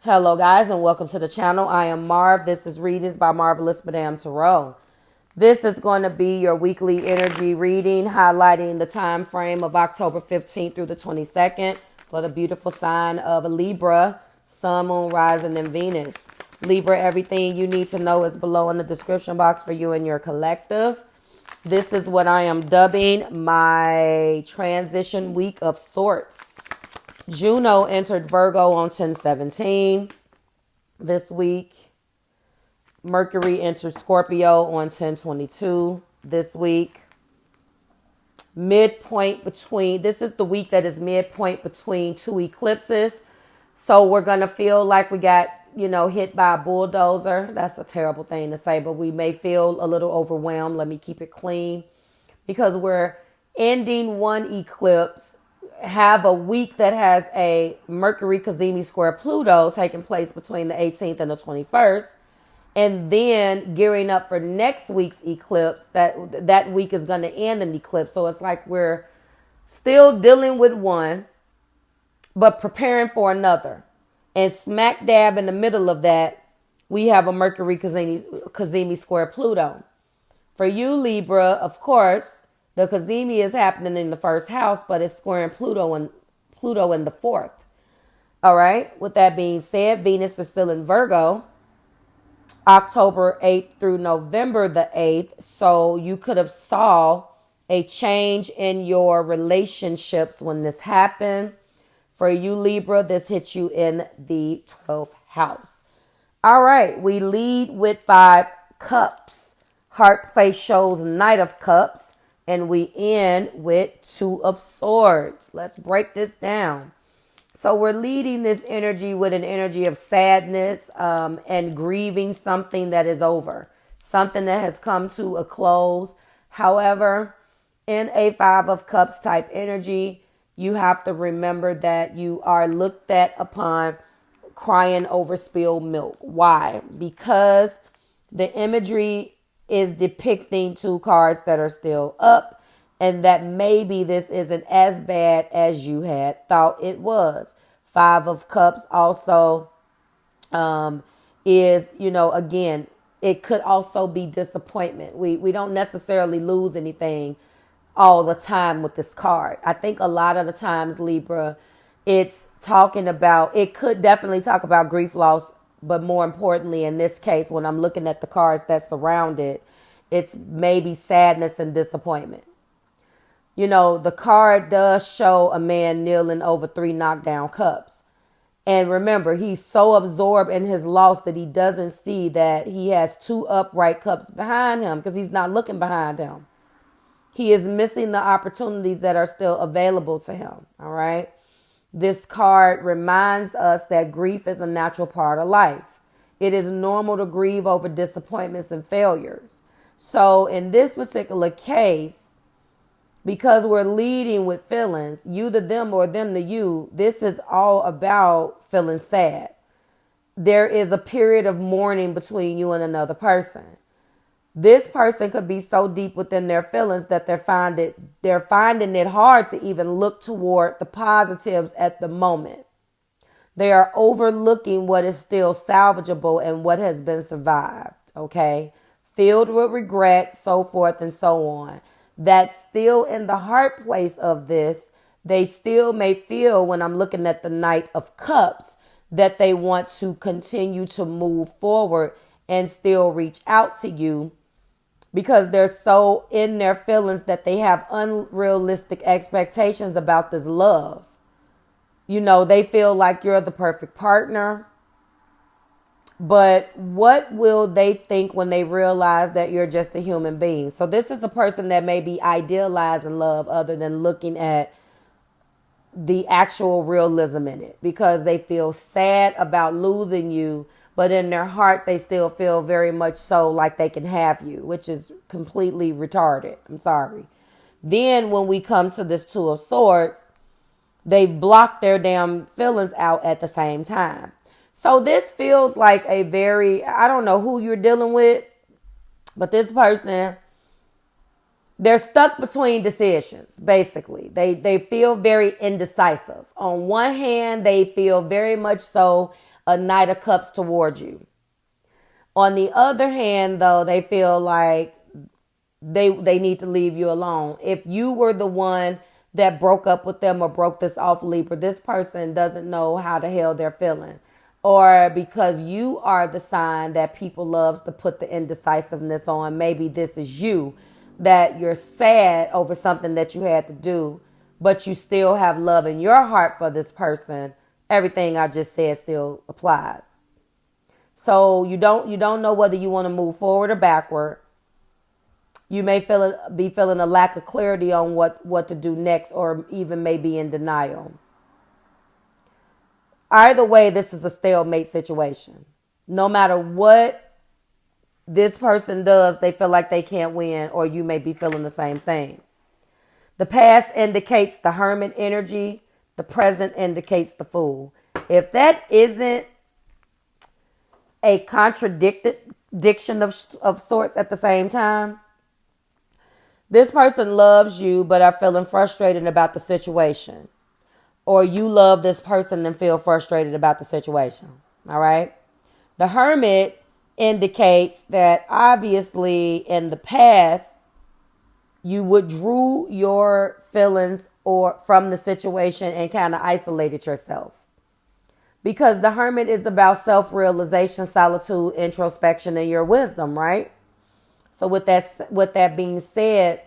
Hello guys and welcome to the channel. I am Marv. This is Readings by Marvelous Madame TAURUS. This is going to be your weekly energy reading highlighting the time frame of October 15th through the 22nd for the beautiful sign of Libra, Sun, Moon, Rising, and Venus. Libra, everything you need to know is below in the description box for you and your collective. This is what I am dubbing my transition week of sorts. Juno entered Virgo on 10/17 this week. Mercury entered Scorpio on 10/22 this week. Midpoint between, this is the week that is midpoint between two eclipses. So we're going to feel like we got, hit by a bulldozer. That's a terrible thing to say, but we may feel a little overwhelmed. Let me keep it clean because we're ending one eclipse, have a week that has a Mercury Cazimi square Pluto taking place between the 18th and the 21st. And then gearing up for next week's eclipse, that week is going to end an eclipse. So it's like we're still dealing with one, but preparing for another. And smack dab in the middle of that, we have a Mercury Cazimi square Pluto. For you, Libra, of course, the Cazimi is happening in the first house, but it's squaring Pluto in the fourth. All right. With that being said, Venus is still in Virgo, October 8th through November the 8th. So you could have saw a change in your relationships when this happened. For you, Libra, this hit you in the 12th house. All right. We lead with 5 cups. Heart place shows Knight of Cups. And we end with 2 of Swords. Let's break this down. So we're leading this energy with an energy of sadness and grieving something that is over. Something that has come to a close. However, in a 5 of Cups type energy, you have to remember that you are looked at upon crying over spilled milk. Why? Because the imagery is depicting 2 cards that are still up, and that maybe this isn't as bad as you had thought it was. 5 of Cups also is, again, it could also be disappointment. We don't necessarily lose anything all the time with this card. I think a lot of the times, Libra, it's talking about, it could definitely talk about grief, loss, but more importantly, in this case, when I'm looking at the cards that surround it, it's maybe sadness and disappointment. The card does show a man kneeling over 3 knockdown cups. And remember, he's so absorbed in his loss that he doesn't see that he has 2 upright cups behind him because he's not looking behind him. He is missing the opportunities that are still available to him. All right. This card reminds us that grief is a natural part of life. It is normal to grieve over disappointments and failures. So in this particular case, because we're leading with feelings, you to them or them to you, this is all about feeling sad. There is a period of mourning between you and another person. This person could be so deep within their feelings that they're finding it hard to even look toward the positives at the moment. They are overlooking what is still salvageable and what has been survived. Okay. Filled with regret, so forth and so on. That's still in the heart place of this. They still may feel, when I'm looking at the Knight of Cups, that they want to continue to move forward and still reach out to you, because they're so in their feelings that they have unrealistic expectations about this love. They feel like you're the perfect partner. But what will they think when they realize that you're just a human being? So this is a person that may be idealizing love other than looking at the actual realism in it, because they feel sad about losing you. But in their heart, they still feel very much so like they can have you, which is completely retarded. I'm sorry. Then when we come to this 2 of Swords, they've blocked their damn feelings out at the same time. So this feels like a very, I don't know who you're dealing with, but this person, they're stuck between decisions, basically. They feel very indecisive. On one hand, they feel very much so, a Knight of Cups towards you. On the other hand, though, they feel like they need to leave you alone. If you were the one that broke up with them or broke this off, Libra, this person doesn't know how the hell they're feeling. Or because you are the sign that people loves to put the indecisiveness on. Maybe this is you, that you're sad over something that you had to do, but you still have love in your heart for this person. Everything I just said still applies. So you don't know whether you want to move forward or backward. You may be feeling a lack of clarity on what to do next, or even maybe in denial. Either way, this is a stalemate situation. No matter what this person does, they feel like they can't win, or you may be feeling the same thing. The past indicates the Hermit energy. The present indicates the Fool. If that isn't a contradiction of sorts at the same time, this person loves you but are feeling frustrated about the situation. Or you love this person and feel frustrated about the situation. All right. The Hermit indicates that obviously in the past, you withdrew your feelings or from the situation and kind of isolated yourself. Because the Hermit is about self-realization, solitude, introspection, and your wisdom, right? So with that being said,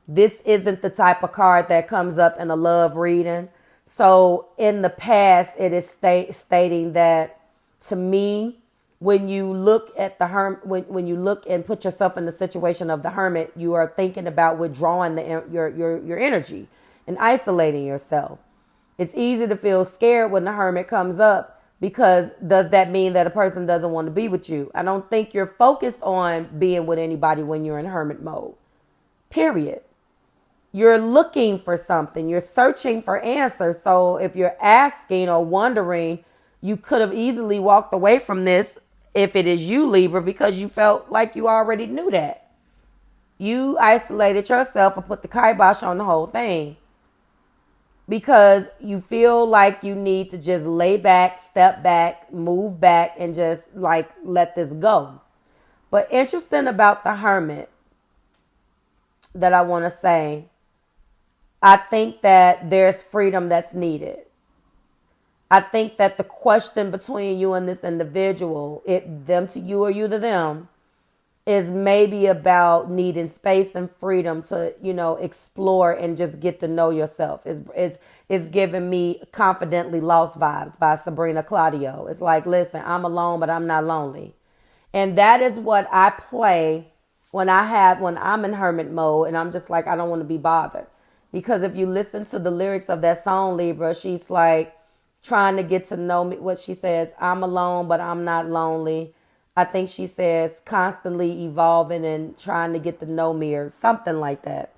this isn't the type of card that comes up in a love reading. So in the past, it is stating that, to me, when you look at the when you look and put yourself in the situation of the Hermit, you are thinking about withdrawing your energy and isolating yourself. It's easy to feel scared when the Hermit comes up, because does that mean that a person doesn't want to be with you? I don't think you're focused on being with anybody when you're in Hermit mode. Period. You're looking for something. You're searching for answers. So if you're asking or wondering, you could have easily walked away from this if it is you, Libra, because you felt like you already knew that. You isolated yourself and put the kibosh on the whole thing because you feel like you need to just lay back, step back, move back, and just like let this go. But interesting about the Hermit that I want to say, I think that there's freedom that's needed. I think that the question between you and this individual, them to you or you to them, is maybe about needing space and freedom to, explore and just get to know yourself. It's giving me Confidently Lost vibes by Sabrina Claudio. It's like, listen, I'm alone, but I'm not lonely. And that is what I play when I'm in Hermit mode, and I'm just like, I don't want to be bothered. Because if you listen to the lyrics of that song, Libra, she's like trying to get to know me. What she says, I'm alone, but I'm not lonely. I think she says constantly evolving and trying to get to know me or something like that.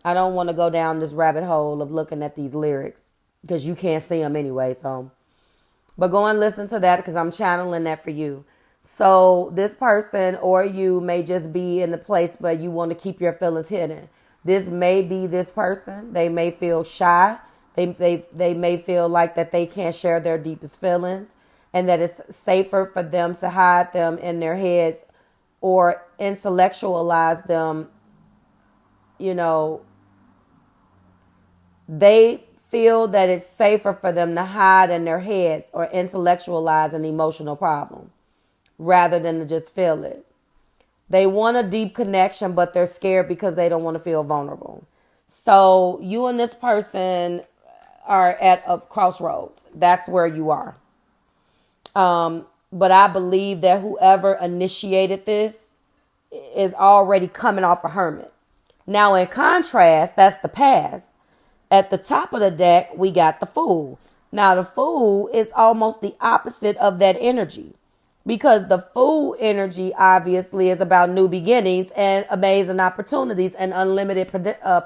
I don't want to go down this rabbit hole of looking at these lyrics because you can't see them anyway. But go and listen to that because I'm channeling that for you. So this person or you may just be in the place where you want to keep your feelings hidden. This may be this person. They may feel shy. They may feel like that they can't share their deepest feelings and that it's safer for them to hide them in their heads or intellectualize them. They feel that it's safer for them to hide in their heads or intellectualize an emotional problem rather than to just feel it. They want a deep connection, but they're scared because they don't want to feel vulnerable. So you and this person are at a crossroads. That's where you are. But I believe that whoever initiated this is already coming off a Hermit. Now, in contrast, that's the past. At the top of the deck, we got the Fool. Now, the Fool is almost the opposite of that energy. Because the Fool energy obviously is about new beginnings and amazing opportunities and unlimited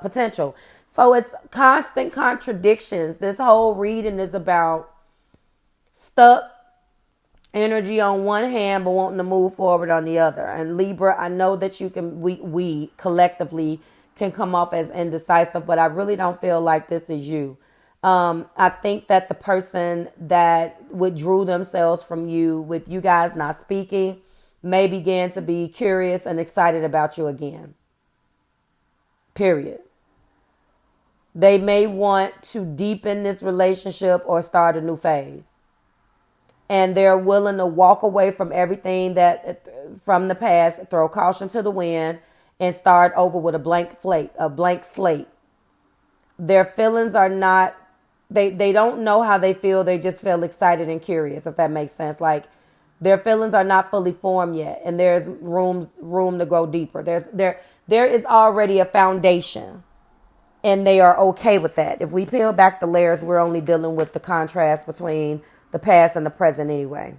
potential. So it's constant contradictions. This whole reading is about stuck energy on one hand, but wanting to move forward on the other. And Libra, I know that we collectively can come off as indecisive, but I really don't feel like this is you. I think that the person that withdrew themselves from you, with you guys not speaking, may begin to be curious and excited about you again. Period. They may want to deepen this relationship or start a new phase. And they're willing to walk away from everything that from the past, throw caution to the wind, and start over with a blank slate. Their feelings are not, they don't know how they feel. They just feel excited and curious, if that makes sense. Like, their feelings are not fully formed yet, and there's room to go deeper. There is already a foundation, and they are okay with that. If we peel back the layers, we're only dealing with the contrast between the past and the present anyway.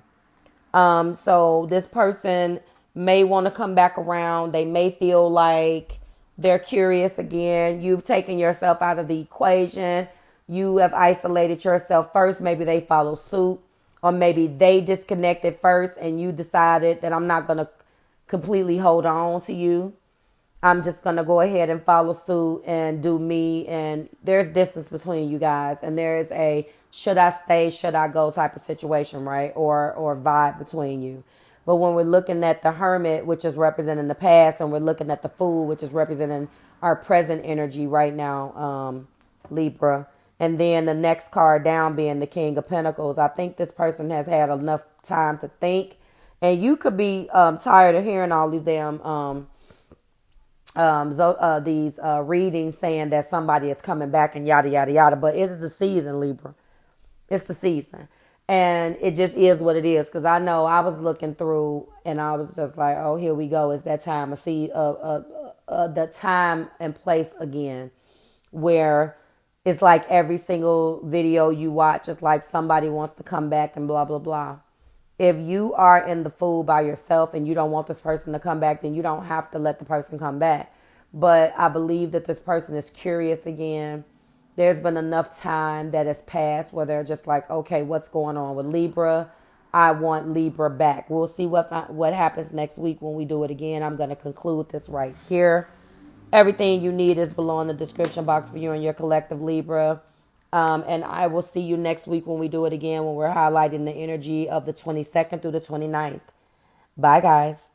So this person may want to come back around. They may feel like they're curious again. You've taken yourself out of the equation. You have isolated yourself first. Maybe they follow suit, or maybe they disconnected first and you decided that I'm not going to completely hold on to you. I'm just going to go ahead and follow suit and do me. And there's distance between you guys. And there is a should I stay, should I go type of situation, right? Or vibe between you. But when we're looking at the Hermit, which is representing the past, and we're looking at the Fool, which is representing our present energy right now, Libra. And then the next card down being the King of Pentacles. I think this person has had enough time to think. And you could be tired of hearing all these damn readings saying that somebody is coming back and yada, yada, yada. But it is the season, Libra. It's the season. And it just is what it is. Because I know I was looking through and I was just like, oh, here we go. It's that time. I see the time and place again where it's like every single video you watch, it's like somebody wants to come back and blah, blah, blah. If you are in the Fool by yourself and you don't want this person to come back, then you don't have to let the person come back. But I believe that this person is curious again. There's been enough time that has passed where they're just like, okay, what's going on with Libra? I want Libra back. We'll see what happens next week when we do it again. I'm going to conclude this right here. Everything you need is below in the description box for you and your collective Libra. And I will see you next week when we do it again, when we're highlighting the energy of the 22nd through the 29th. Bye, guys.